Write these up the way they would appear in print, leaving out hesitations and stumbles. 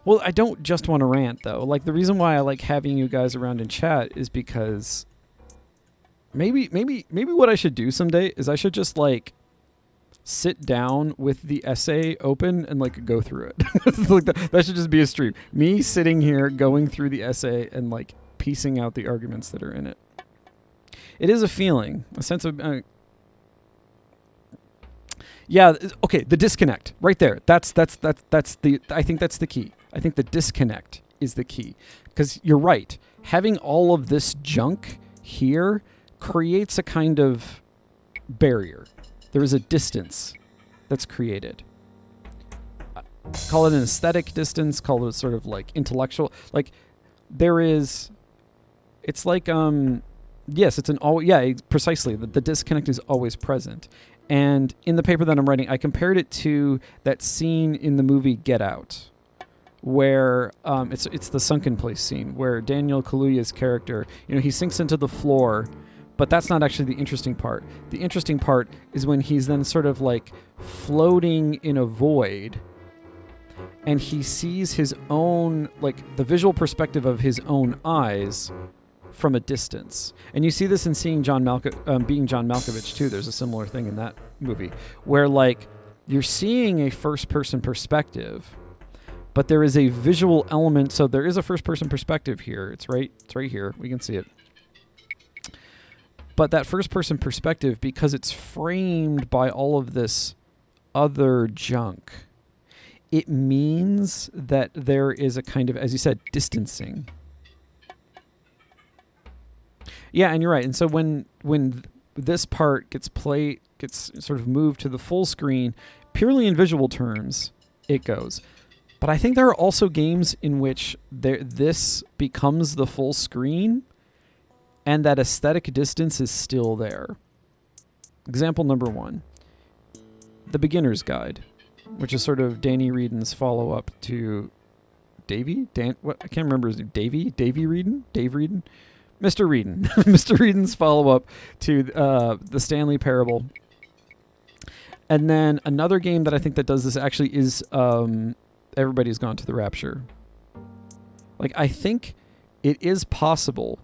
Well, I don't just want to rant though. Like the reason why I like having you guys around in chat is because maybe what I should do someday is I should just like sit down with the essay open and like go through it. Like that should just be a stream. Me sitting here going through the essay and like piecing out the arguments that are in it. It is a feeling, a sense of yeah, okay, the disconnect right there. That's the I think that's the key. I think the disconnect is the key, because you're right. Having all of this junk here creates a kind of barrier. There is a distance that's created. Call it an aesthetic distance, call it sort of like intellectual. Like there is, it's like, yes, it's precisely. The disconnect is always present. And in the paper that I'm writing, I compared it to that scene in the movie Get Out, where it's the sunken place scene where Daniel Kaluuya's character, he sinks into the floor, but that's not actually the interesting part. The interesting part is when he's then sort of like floating in a void, and he sees his own, like the visual perspective of his own eyes from a distance. And you see this in seeing being John Malkovich too. There's a similar thing in that movie where like you're seeing a first person perspective, but there is a visual element. So there is a first person perspective here. It's right here. We can see it. But that first person perspective, because it's framed by all of this other junk, it means that there is a kind of, as you said, distancing. Yeah, and you're right. And so when this part gets sort of moved to the full screen, purely in visual terms, it goes. But I think there are also games in which this becomes the full screen, and that aesthetic distance is still there. Example number 1, The Beginner's Guide, which is sort of Danny Reedon's follow-up to Davey? I can't remember his name. Davey Reedon? Dave Reedon? Mr. Reedon. Mr. Reedon's follow-up to the Stanley Parable. And then another game that I think that does this actually is Everybody's Gone to the Rapture. Like, I think it is possible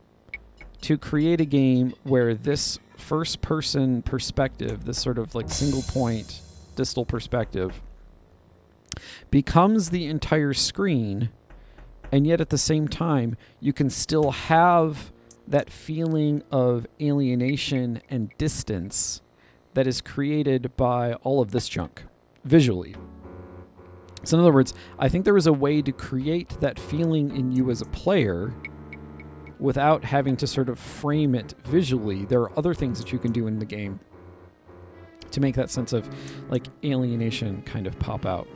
to create a game where this first-person perspective, this sort of like single-point distal perspective, becomes the entire screen, and yet at the same time, you can still have that feeling of alienation and distance that is created by all of this junk visually. So in other words, I think there is a way to create that feeling in you as a player without having to sort of frame it visually. There are other things that you can do in the game to make that sense of like alienation kind of pop out.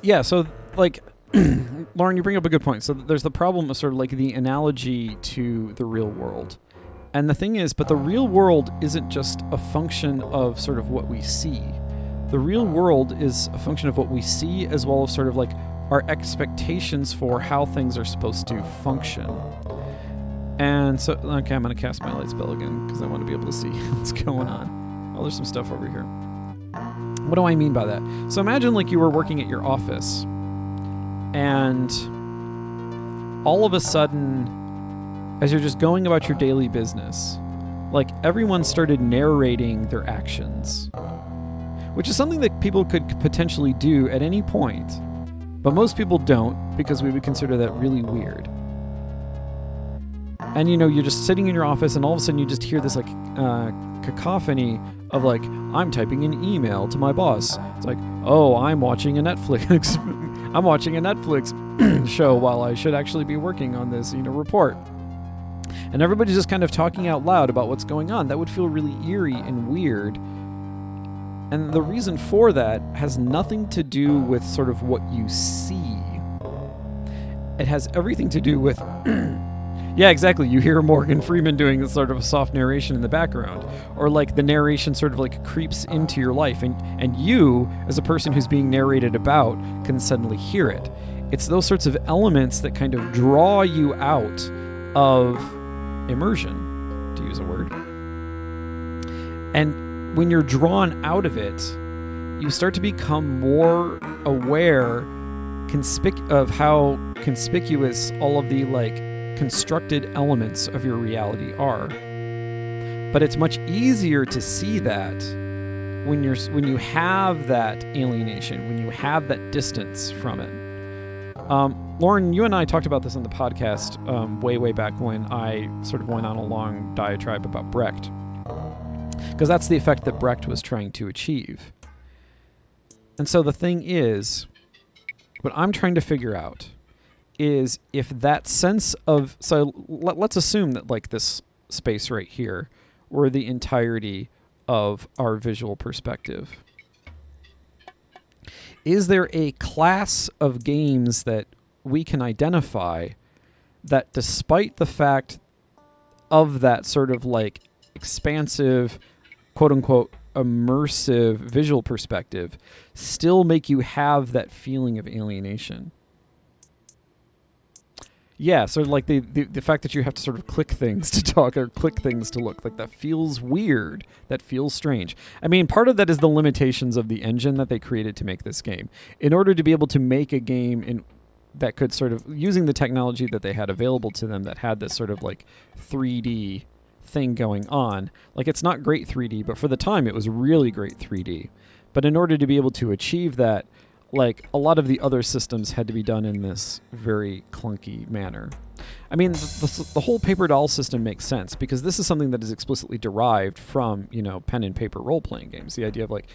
Yeah, so like Lauren, you bring up a good point. So there's the problem of sort of like the analogy to the real world. And the thing is, but the real world isn't just a function of sort of what we see. The real world is a function of what we see, as well as sort of like our expectations for how things are supposed to function. And so, okay, I'm going to cast my light spell again because I want to be able to see what's going on. Oh, there's some stuff over here. What do I mean by that? So imagine like you were working at your office, and all of a sudden, as you're just going about your daily business, like everyone started narrating their actions, which is something that people could potentially do at any point, but most people don't because we would consider that really weird. And you're just sitting in your office, and all of a sudden you just hear this like cacophony of like, I'm typing an email to my boss. It's like, oh, I'm watching a Netflix show while I should actually be working on this report. And everybody's just kind of talking out loud about what's going on. That would feel really eerie and weird. And the reason for that has nothing to do with sort of what you see. It has everything to do with... Yeah, exactly. You hear Morgan Freeman doing this sort of a soft narration in the background. Or like the narration sort of like creeps into your life. And you, as a person who's being narrated about, can suddenly hear it. It's those sorts of elements that kind of draw you out of immersion, to use a word. And when you're drawn out of it, you start to become more aware of how conspicuous all of the like constructed elements of your reality are. But it's much easier to see that when you have that alienation, when you have that distance from it. Lauren, you and I talked about this on the podcast way back when I sort of went on a long diatribe about Brecht, because that's the effect that Brecht was trying to achieve. And so the thing is, what I'm trying to figure out is if that sense of, so let's assume that like this space right here were the entirety of our visual perspective. Is there a class of games that we can identify that, despite the fact of that sort of like expansive, quote unquote, immersive visual perspective, still make you have that feeling of alienation? Yeah, so like the fact that you have to sort of click things to talk or click things to look, like that feels weird, that feels strange. I mean, part of that is the limitations of the engine that they created to make this game. In order to be able to make a game that could sort of, using the technology that they had available to them, that had this sort of like 3D thing going on, like it's not great 3D, but for the time it was really great 3D. But in order to be able to achieve that, like a lot of the other systems had to be done in this very clunky manner. I mean, the whole paper doll system makes sense because this is something that is explicitly derived from, pen and paper role-playing games. The idea of like,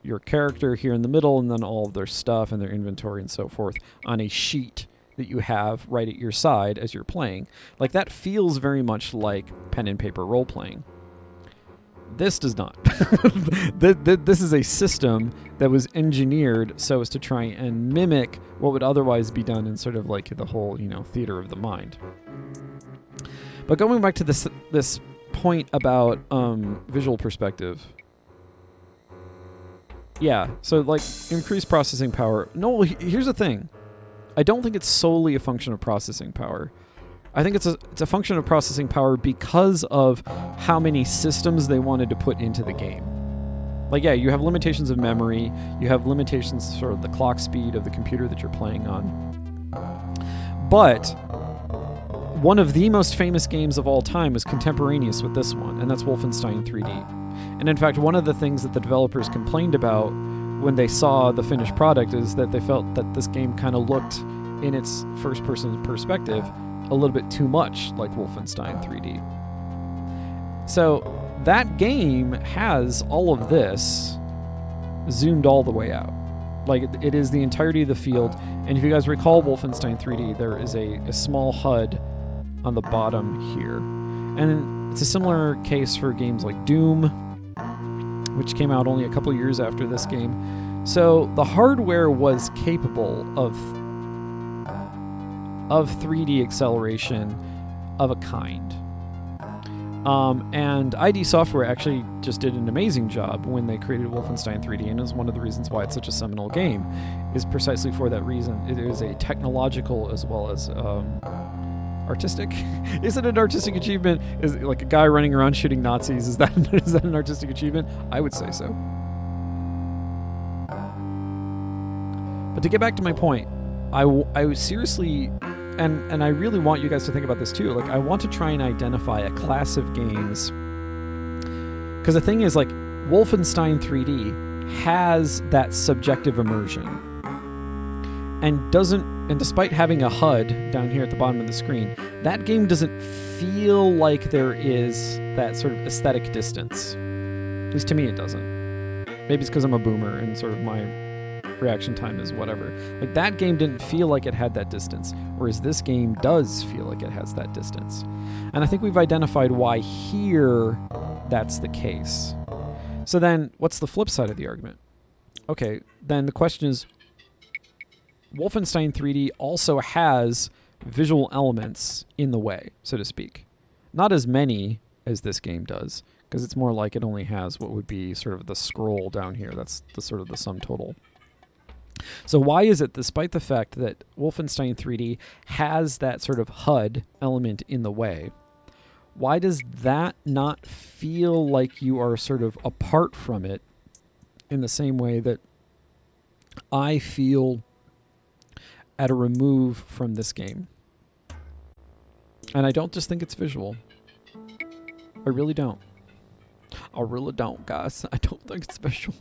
your character here in the middle and then all of their stuff and their inventory and so forth on a sheet that you have right at your side as you're playing. Like that feels very much like pen and paper role-playing. This does not. This is a system that was engineered so as to try and mimic what would otherwise be done in sort of like the whole, theater of the mind. But going back to this point about visual perspective. Yeah, so like increased processing power. No, here's the thing. I don't think it's solely a function of processing power. I think it's a function of processing power because of how many systems they wanted to put into the game. Like, yeah, you have limitations of memory, you have limitations sort of the clock speed of the computer that you're playing on. But one of the most famous games of all time is contemporaneous with this one, and that's Wolfenstein 3D. And in fact, one of the things that the developers complained about when they saw the finished product is that they felt that this game kind of looked, in its first-person perspective, a little bit too much like Wolfenstein 3D. So that game has all of this zoomed all the way out. Like it is the entirety of the field. And if you guys recall Wolfenstein 3D, there is a small HUD on the bottom here. And it's a similar case for games like Doom, which came out only a couple years after this game. So the hardware was capable of 3D acceleration of a kind. And ID Software actually just did an amazing job when they created Wolfenstein 3D, and is one of the reasons why it's such a seminal game, is precisely for that reason. It is a technological as well as artistic. Is it an artistic achievement? Is it like a guy running around shooting Nazis? Is that an artistic achievement? I would say so. But to get back to my point, I was seriously, and I really want you guys to think about this too. Like, I want to try and identify a class of games, because the thing is, like, Wolfenstein 3D has that subjective immersion, and despite having a HUD down here at the bottom of the screen, that game doesn't feel like there is that sort of aesthetic distance. At least to me, it doesn't. Maybe it's because I'm a boomer and sort of my reaction time is whatever. Like, that game didn't feel like it had that distance, whereas this game does feel like it has that distance. And I think we've identified why here that's the case. So then, what's the flip side of the argument? Okay, then the question is, Wolfenstein 3D also has visual elements in the way, so to speak. Not as many as this game does, because it's more like it only has what would be sort of the scroll down here. That's the sort of the sum total. So why is it, despite the fact that Wolfenstein 3D has that sort of HUD element in the way, Why does that not feel like you are sort of apart from it in the same way that I feel at a remove from this game? And I don't just think it's visual. I really don't. I really don't, guys. I don't think it's visual.